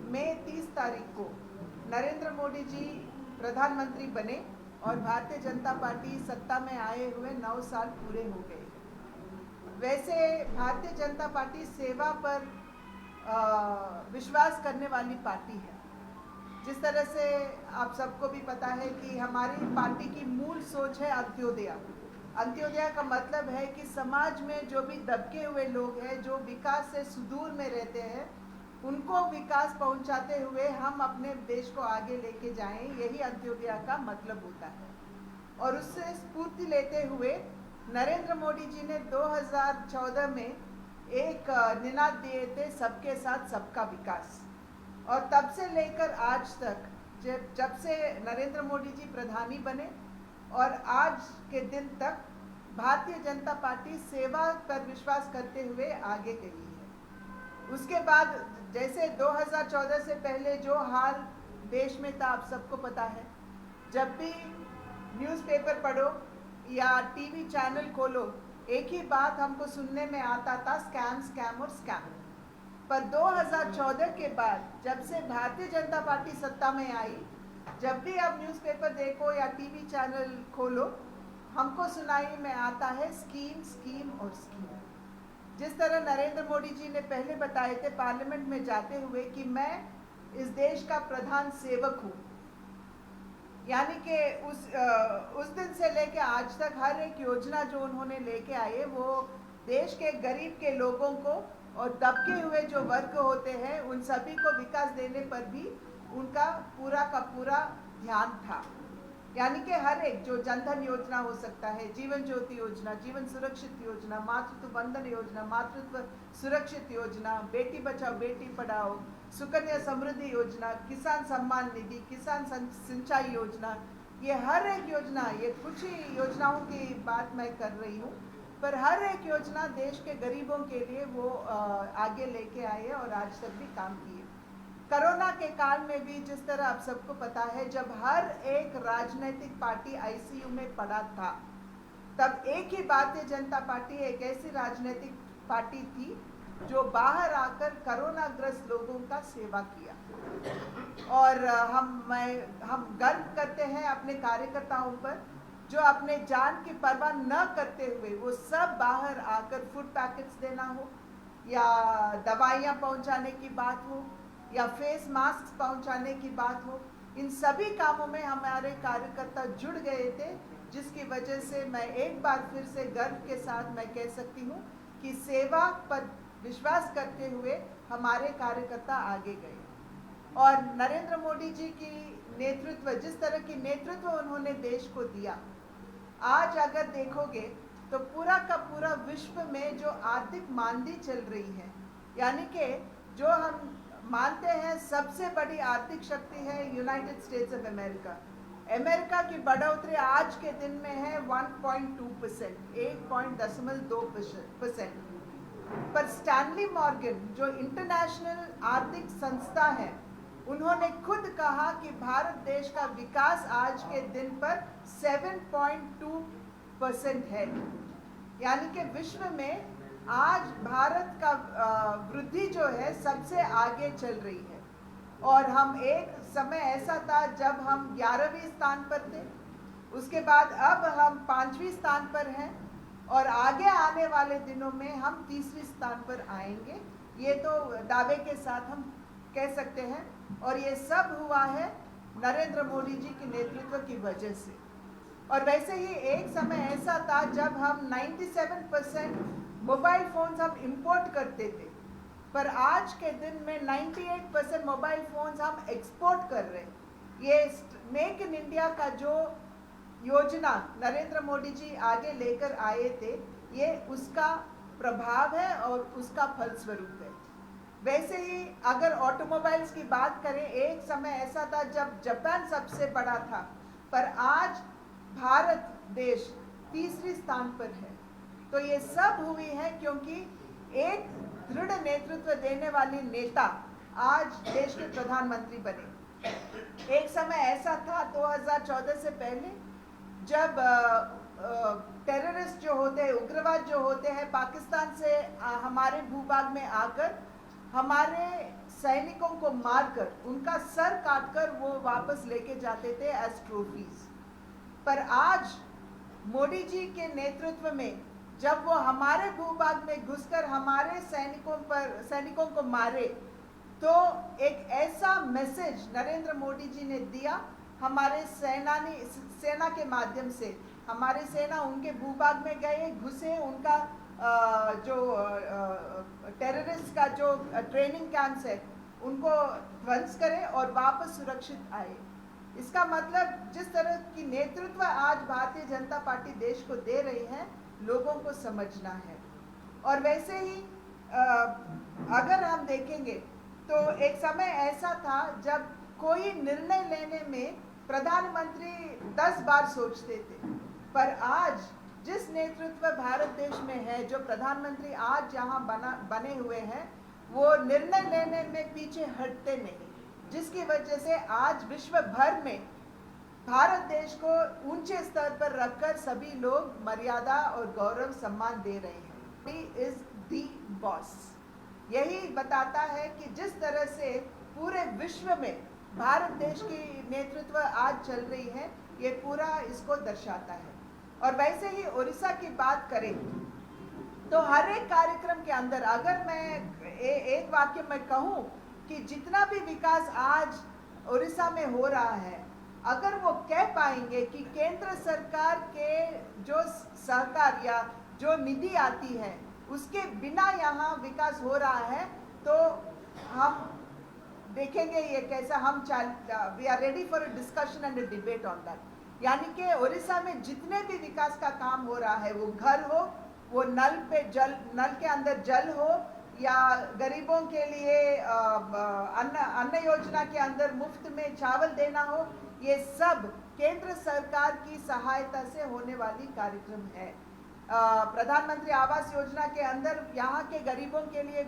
मई 30 तारीख को नरेंद्र मोदी जी प्रधानमंत्री बने और भारतीय जनता पार्टी सत्ता में आए हुए 9 साल पूरे हो गए। वैसे भारतीय जनता पार्टी सेवा पर विश्वास करने वाली पार्टी है। जिस तरह से आप सबको भी पता है कि हमारी पार्टी की मूल सोच है अंत्योदय। अंत्योदय का मतलब है कि समाज में जो भी दबके हुए लोग हैं, जो विकास से सुदूर में रहते हैं, उनको विकास पहुंचाते हुए हम अपने देश को आगे लेके जाएं, यही अंत्योदय का मतलब होता है। और उससे स्फूर्ति लेते हुए नरेंद्र मोदी जी ने 2014 में एक निनाद दिए थे, सबके साथ सबका विकास। और तब से लेकर आज तक जब से नरेंद्र मोदी जी प्रधानी बने और आज के दिन तक भारतीय जनता पार्टी सेवा पर विश्वास करते हुए आगे गई है। उसके बाद जैसे 2014 से पहले जो हाल देश में था, आप सबको पता है। जब भी न्यूज़पेपर पढ़ो या टीवी चैनल खोलो, एक ही बात हमको सुनने में आता था, स्कैम स्कैम और स्कैम। पर 2014 के बाद जब से भारतीय जनता पार्टी सत्ता में आई, जब भी आप न्यूज़पेपर देखो या टीवी चैनल खोलो, हमको सुनाई में आता है स्कीम स्कीम और स्कीम। जिस तरह नरेंद्र मोदी जी ने पहले बताए थे पार्लियामेंट में जाते हुए कि मैं इस देश का प्रधान सेवक हूँ, यानी कि उस दिन से लेके आज तक हर एक योजना जो उन्होंने लेके आए वो देश के गरीब के लोगों को और दबके हुए जो वर्ग होते हैं उन सभी को विकास देने पर भी उनका पूरा का पूरा ध्यान था। यानी कि हर एक जो जनधन योजना हो सकता है, जीवन ज्योति योजना, जीवन सुरक्षित योजना, मातृत्व बंधन योजना, मातृत्व सुरक्षित योजना, बेटी बचाओ बेटी पढ़ाओ, सुकन्या समृद्धि योजना, किसान सम्मान निधि, किसान सिंचाई योजना, ये हर एक योजना, ये कुछ ही योजनाओं की बात मैं कर रही हूँ, पर हर एक योजना देश के गरीबों के लिए वो आगे लेके आए और आज तक भी काम किए। कोरोना के काल में भी जिस तरह आप सबको पता है, जब हर एक राजनीतिक पार्टी आईसीयू में पड़ा था, तब एक ही भारतीय जनता पार्टी एक ऐसी राजनीतिक पार्टी थी जो बाहर आकर कोरोना ग्रस्त लोगों का सेवा किया। और हम गर्व करते हैं अपने कार्यकर्ताओं पर, जो अपने जान की परवाह न करते हुए वो सब बाहर आकर फूड पैकेट्स देना हो या दवाइयाँ पहुँचाने की बात हो या फेस मास्क पहुंचाने की बात हो, इन सभी कामों में हमारे कार्यकर्ता जुड़ गए थे, जिसकी वजह से मैं एक बार फिर से गर्व के साथ मैं कह सकती हूँ कि सेवा पर विश्वास करते हुए हमारे कार्यकर्ता आगे गए। और नरेंद्र मोदी जी की नेतृत्व, जिस तरह की नेतृत्व उन्होंने देश को दिया, आज अगर देखोगे तो पूरा का पूरा विश्व में जो आर्थिक मांदी चल रही है, यानी कि जो हम मानते हैं सबसे बड़ी आर्थिक शक्ति है United states of America. America की बढ़ोतरी आज के दिन में है 1.2%, 1.2%। पर स्टैनली मॉर्गन जो इंटरनेशनल आर्थिक संस्था है, उन्होंने खुद कहा कि भारत देश का विकास आज के दिन पर 7.2% है। यानी कि विश्व में आज भारत का वृद्धि जो है सबसे आगे चल रही है। और हम एक समय ऐसा था जब हम 11वें स्थान पर थे, उसके बाद अब हम 5वें स्थान पर हैं और आगे आने वाले दिनों में हम 3रे स्थान पर आएंगे, ये तो दावे के साथ हम कह सकते हैं। और ये सब हुआ है नरेंद्र मोदी जी के नेतृत्व की वजह से। और वैसे ही एक समय ऐसा था जब हम 97% मोबाइल फ़ोन्स हम इंपोर्ट करते थे, पर आज के दिन में 98% मोबाइल फ़ोन्स हम एक्सपोर्ट कर रहे हैं। ये मेक इन इंडिया का जो योजना नरेंद्र मोदी जी आगे लेकर आए थे, ये उसका प्रभाव है और उसका फलस्वरूप है। वैसे ही अगर ऑटोमोबाइल्स की बात करें, एक समय ऐसा था जब जापान सबसे बड़ा था, पर आज भारत देश 3रे स्थान पर है। तो ये सब हुई है क्योंकि एक दृढ़ नेतृत्व देने वाली नेता आज देश के प्रधानमंत्री बने। एक समय ऐसा था 2014 से पहले, जब टेररिस्ट जो होते हैं, उग्रवाद जो होते हैं, पाकिस्तान से हमारे भूभाग में आकर हमारे सैनिकों को मारकर उनका सर काटकर वो वापस लेके जाते थे एज ट्रॉफीज। पर आज मोदी जी के नेतृत्व में जब वो हमारे भूभाग में घुसकर हमारे सैनिकों को मारे, तो एक ऐसा मैसेज नरेंद्र मोदी जी ने दिया हमारे सेना के माध्यम से। हमारे सेना उनके भूभाग में गए, घुसे, उनका जो टेररिस्ट का जो ट्रेनिंग कैंप्स है उनको ध्वंस करे और वापस सुरक्षित आए। इसका मतलब जिस तरह की नेतृत्व आज भारतीय जनता पार्टी देश को दे रही है, लोगों को समझना है। और वैसे ही अगर हम देखेंगे तो एक समय ऐसा था जब कोई निर्णय लेने में प्रधानमंत्री 10 बार सोचते थे, पर आज जिस नेतृत्व भारत देश में है, जो प्रधानमंत्री आज यहाँ बने हुए हैं, वो निर्णय लेने में पीछे हटते नहीं, जिसकी वजह से आज विश्व भर में भारत देश को ऊंचे स्तर पर रखकर सभी लोग मर्यादा और गौरव सम्मान दे रहे हैं। He is the boss. यही बताता है कि जिस तरह से पूरे विश्व में भारत देश की नेतृत्व आज चल रही है, ये पूरा इसको दर्शाता है। और वैसे ही उड़ीसा की बात करें तो हर एक कार्यक्रम के अंदर अगर मैं एक वाक्य में कहूँ कि जितना भी विकास आज उड़ीसा में हो रहा है, अगर वो कह पाएंगे कि केंद्र सरकार के जो सहकार या जो निधि आती है उसके बिना यहाँ विकास हो रहा है, तो हम देखेंगे ये कैसा हम we are ready for a discussion and a debate on that. यानी कि उड़ीसा में जितने भी विकास का काम हो रहा है, वो घर हो, वो नल के अंदर जल हो, या गरीबों के लिए अन्न योजना के अंदर मुफ्त में चावल देना हो, ये सब केंद्र सरकार की सहायता से होने वाली कार्यक्रम है। प्रधानमंत्री आवास योजना के अंदर यहाँ के गरीबों के लिए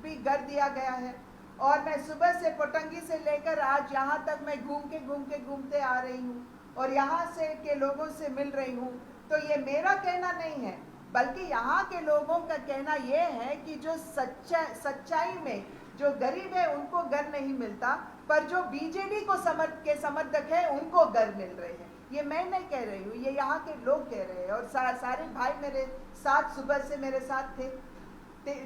भी घर दिया गया है। और मैं सुबह से पोटंगी से लेकर आज यहाँ तक मैं घूमते आ रही हूँ और यहाँ से के लोगों से मिल रही हूँ। तो ये मेरा कहना नहीं है, बल्कि यहाँ के लोगों का कहना ये है कि जो सच्चाई में जो गरीब है उनको घर नहीं मिलता, पर जो बीजेडी को समर्थक है उनको घर मिल रहे हैं। ये मैं नहीं कह रही हूँ, ये यहाँ के लोग कह रहे हैं। और सारे भाई मेरे साथ सुबह से मेरे साथ थे,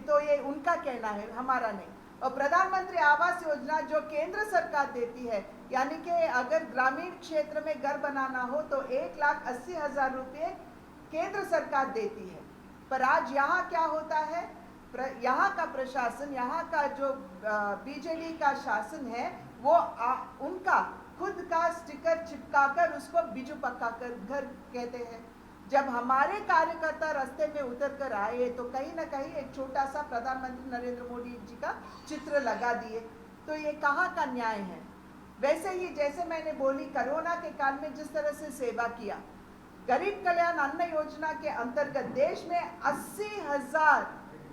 तो ये उनका कहना है, हमारा नहीं। और प्रधानमंत्री आवास योजना जो केंद्र सरकार देती है, यानी कि अगर ग्रामीण क्षेत्र में घर बनाना हो तो 1,80,000 रुपये केंद्र सरकार देती है। पर आज यहाँ क्या होता है, यहाँ का प्रशासन, यहाँ का जो बीजेडी का शासन है, वो उनका खुद का स्टिकर चिपकाकर उसको बिजू पक्काकर घर कहते हैं। जब हमारे कार्यकर्ता रास्ते में उतर कर आए तो कहीं ना कहीं एक छोटा सा प्रधानमंत्री नरेंद्र मोदी जी का चित्र लगा दिए, तो ये कहाँ का न्याय है। वैसे ही जैसे मैंने बोली, कोरोना के काल में जिस तरह से सेवा किया, गरीब कल्याण अन्न योजना के अंतर्गत देश में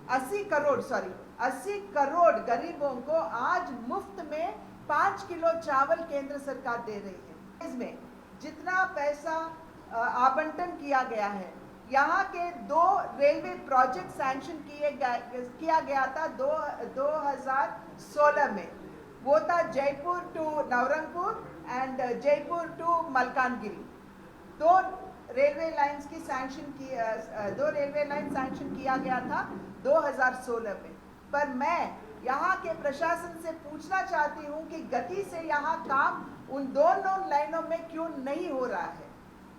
80 करोड़ गरीबों को आज मुफ्त में 5 किलो चावल केंद्र सरकार दे रही है। इसमें जितना पैसा आवंटन किया गया है, यहाँ के 2 रेलवे प्रोजेक्ट सैंक्शन किया गया था 2016 में। वो था Jaipur to Nabarangpur and Jaipur to Malkangiri. 2 railway line sanction किया गया था 2016 में। पर मैं यहाँ के प्रशासन से पूछना चाहती हूँ कि गति से यहाँ काम उन दोनों लाइनों में क्यों नहीं हो रहा है।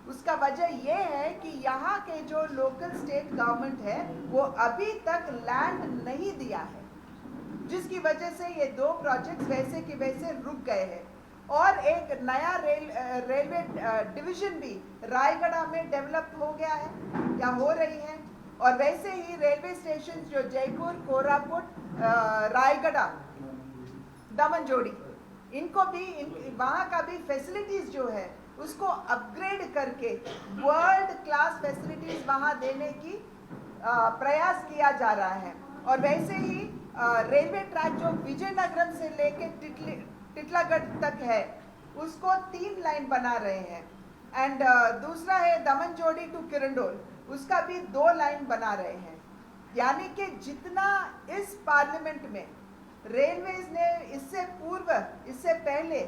उसका वजह यह है कि यहाँ के जो लोकल स्टेट गवर्नमेंट है वो अभी तक लैंड नहीं दिया है, जिसकी वजह से ये 2 प्रोजेक्ट्स वैसे के वैसे रुक गए हैं। और एक नया रेलवे डिवीजन भी रायगढ़ में डेवलप हो गया है या हो रही है। और वैसे ही रेलवे स्टेशन जो जयपुर, कोरापुट, रायगढ़, दमनजोड़ी, इनको भी वहाँ का भी फैसिलिटीज जो है उसको अपग्रेड करके वर्ल्ड क्लास फैसिलिटीज वहाँ देने की प्रयास किया जा रहा है। और वैसे ही रेलवे ट्रैक जो विजयनगरम से लेके टिटलागढ़ तक है, उसको 3 लाइन बना रहे हैं। एंड दूसरा है दमनजोड़ी टू किरंडोल, उसका भी 2 लाइन बना रहे हैं। यानी कि जितना इस पार्लियामेंट में रेलवेज ने इससे पूर्व, इससे पहले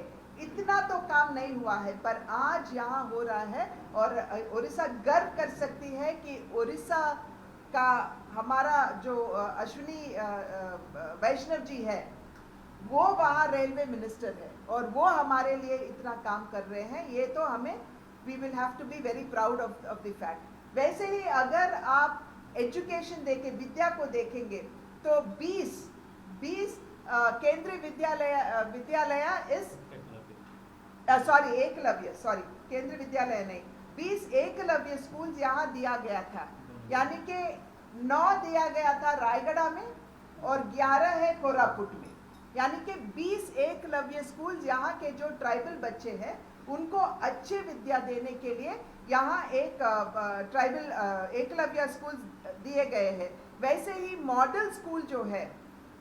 इतना तो काम नहीं हुआ है, पर आज यहाँ हो रहा है और उड़ीसा गर्व कर सकती है कि उड़ीसा का हमारा जो अश्विनी वैष्णव जी है वो वहाँ रेलवे मिनिस्टर है और वो हमारे लिए इतना काम कर रहे हैं। ये तो हमें we will have to be very proud of the fact. वैसे ही अगर आप एजुकेशन देखें, विद्या को देखेंगे तो 20 केंद्रीय विद्यालय इस सॉरी एकलव्य, सॉरी केंद्रीय विद्यालय नहीं, 20 एकलव्य स्कूल यहाँ दिया गया था, यानी कि 9 दिया गया था रायगढ़ में और 11 है कोरापुट में, यानी कि 20 एकलव्य स्कूल यहाँ के जो ट्राइबल बच्चे हैं उनको अच्छी विद्या देने के लिए यहाँ एक ट्राइबल एकलव्य स्कूल दिए गए हैं। वैसे ही मॉडल स्कूल जो है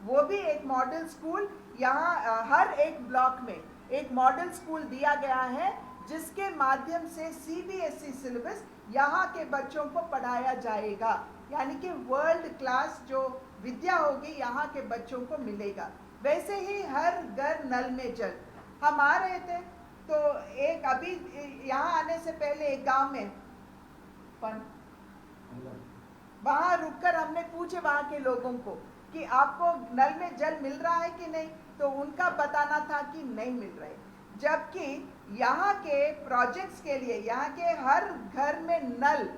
वो भी एक मॉडल स्कूल यहाँ हर एक ब्लॉक में एक मॉडल स्कूल दिया गया है, जिसके माध्यम से CBSE सिलेबस यहाँ के बच्चों को पढ़ाया जाएगा, यानी कि वर्ल्ड क्लास जो विद्या होगी यहाँ के बच्चों को मिलेगा। वैसे ही हर घर नल में जल, हम आ रहे थे तो एक अभी यहाँ आने से पहले एक गांव में वहाँ रुककर हमने पूछे वहाँ के लोगों को कि आपको नल में जल मिल रहा है कि नहीं, तो उनका बताना था कि नहीं मिल रहा है, जबकि यहाँ के प्रोजेक्ट्स के लिए यहाँ के हर घर में नल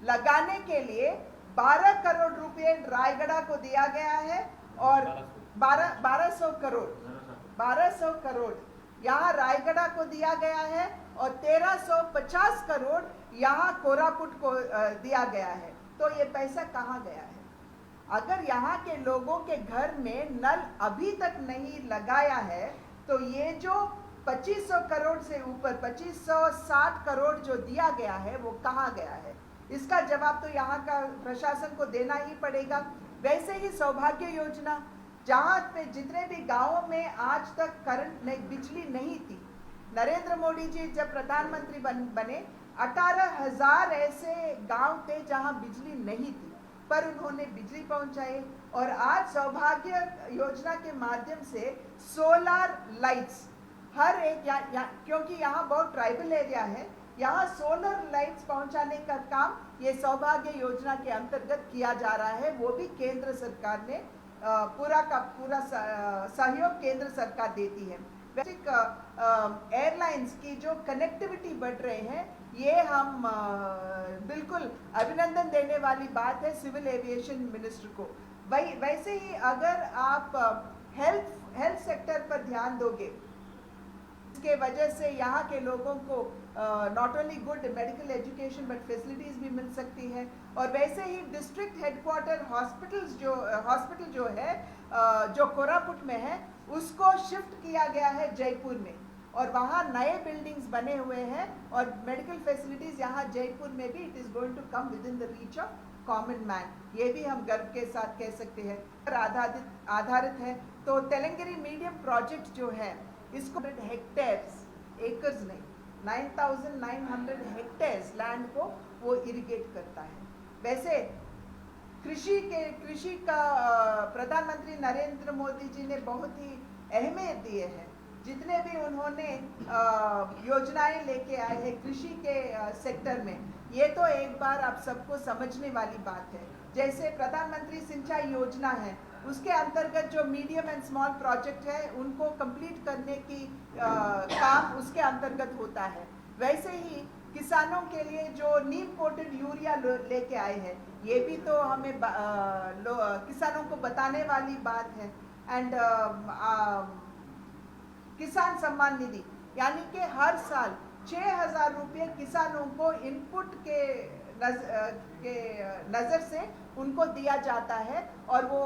लगाने के लिए 12 करोड़ रुपए रायगढ़ को दिया गया है और 1200 करोड़ यहाँ रायगढ़ को दिया गया है और 1350 करोड़ यहाँ कोरापुट को दिया गया है। तो ये पैसा कहाँ गया है? अगर यहाँ के लोगों के घर में नल अभी तक नहीं लगाया है तो ये जो 2500 करोड़ से ऊपर 2560 करोड़ जो दिया गया है वो कहाँ गया है? इसका जवाब तो यहाँ का प्रशासन को देना ही पड़ेगा। वैसे ही सौभाग्य योजना, जहाँ पे जितने भी गांवों में आज तक करंट नहीं, बिजली नहीं थी, नरेंद्र मोदी जी जब प्रधानमंत्री बने 18,000 ऐसे गांव थे जहां बिजली नहीं थी, पर उन्होंने बिजली पहुंचाई और आज सौभाग्य योजना के माध्यम से सोलर लाइट्स हर एक क्योंकि यहाँ बहुत ट्राइबल एरिया है, यहाँ सोलर लाइट्स पहुंचाने का काम ये सौभाग्य योजना के अंतर्गत किया जा रहा है। वो भी केंद्र सरकार ने पूरा का पूरा सहयोग केंद्र सरकार देती है। एयरलाइंस की जो कनेक्टिविटी बढ़ रहे हैं, ये हम बिल्कुल अभिनंदन देने वाली बात है सिविल एविएशन मिनिस्टर को। वैसे ही अगर आप हेल्थ सेक्टर पर ध्यान दोगे, इसके वजह से यहाँ के लोगों को not only good medical education but facilities भी मिल सकती है। और वैसे ही डिस्ट्रिक्ट हेडक्वार्टर हॉस्पिटल जो है जो कोरापुट में है उसको शिफ्ट किया गया है जयपुर में और वहाँ नए बिल्डिंग्स बने हुए हैं और मेडिकल फैसिलिटीज यहाँ जयपुर में भी it is going to come within the reach of common man. ये भी हम गर्व के साथ कह सकते हैं। पर आधारित है तो तेलंगिरी मीडियम प्रोजेक्ट जो है इसको हेक्टेयर्स, एकर्स नहीं, 9,900 हेक्टेयर्स लैंड को वो इरिगेट करता है। वैसे कृषि का प्रधानमंत्री नरेंद्र मोदी जी ने बहुत ही अहमियत दिए हैं। जितने भी उन्होंने योजनाएं लेके आए हैं कृषि के सेक्टर में, ये तो एक बार आप सबको समझने वाली बात है। जैसे प्रधानमंत्री सिंचाई योजना है, उसके अंतर्गत जो मीडियम एंड स्मॉल प्रोजेक्ट है उनको कंप्लीट करने की काम उसके अंतर्गत होता है। वैसे ही किसानों के लिए जो नीम कोटेड यूरिया लेके आए हैं, ये भी तो हमें किसानों को बताने वाली बात है। एंड किसान सम्मान निधि, यानी कि हर साल 6,000 रुपये किसानों को इनपुट के नज़र से उनको दिया जाता है और वो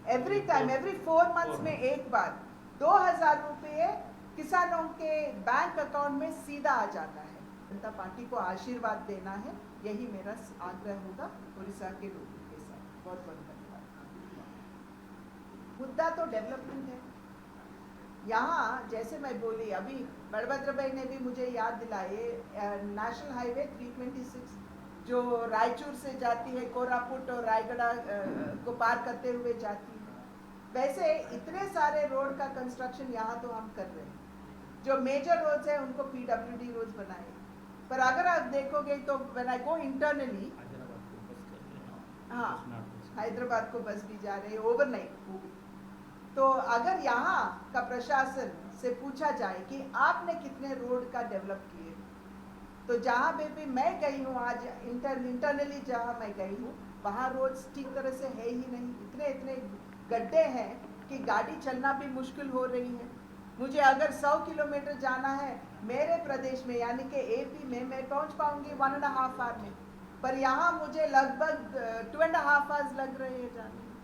एवरी 4 मंथ्स में एक बार 2,000 रुपये किसानों के बैंक अकाउंट में सीधा आ जाता है। जनता पार्टी को आशीर्वाद देना है, यही मेरा आग्रह होगा उड़ीसा के लोगों के साथ। बहुत बहुत धन्यवाद। मुद्दा तो डेवलपमेंट है। यहाँ जैसे मैं बोली अभी बड़भद्र भाई ने भी मुझे याद दिलाए, नेशनल हाईवे 326 जो रायचूर से जाती है कोरापुट और रायगढ़ को पार करते हुए जाती है। वैसे इतने सारे रोड का कंस्ट्रक्शन यहाँ तो हम कर रहे हैं। जो मेजर रोड्स हैं उनको पीडब्ल्यूडी रोड्स बनाए, पर अगर आप देखोगे तो व्हेन आई गो इंटरनली, हाँ हैदराबाद को बस भी जा रहे हैं ओवरनाइट वो भी। तो अगर यहाँ का प्रशासन से पूछा जाए कि आपने कितने रोड का डेवलप किए, तो जहाँ पे भी मैं गई हूँ आज इंटरनली जहाँ मैं गई हूँ वहाँ रोड्स ठीक तरह से है ही नहीं। इतने इतने गड्ढे हैं कि गाड़ी चलना भी मुश्किल हो रही है। मुझे अगर 100 किलोमीटर जाना है मेरे प्रदेश में यानी कि एपी में, मैं पहुँच पाऊँगी 1.5 आवर में, पर यहाँ मुझे लगभग 2.5 आवर्स लग रहे हैं जाने।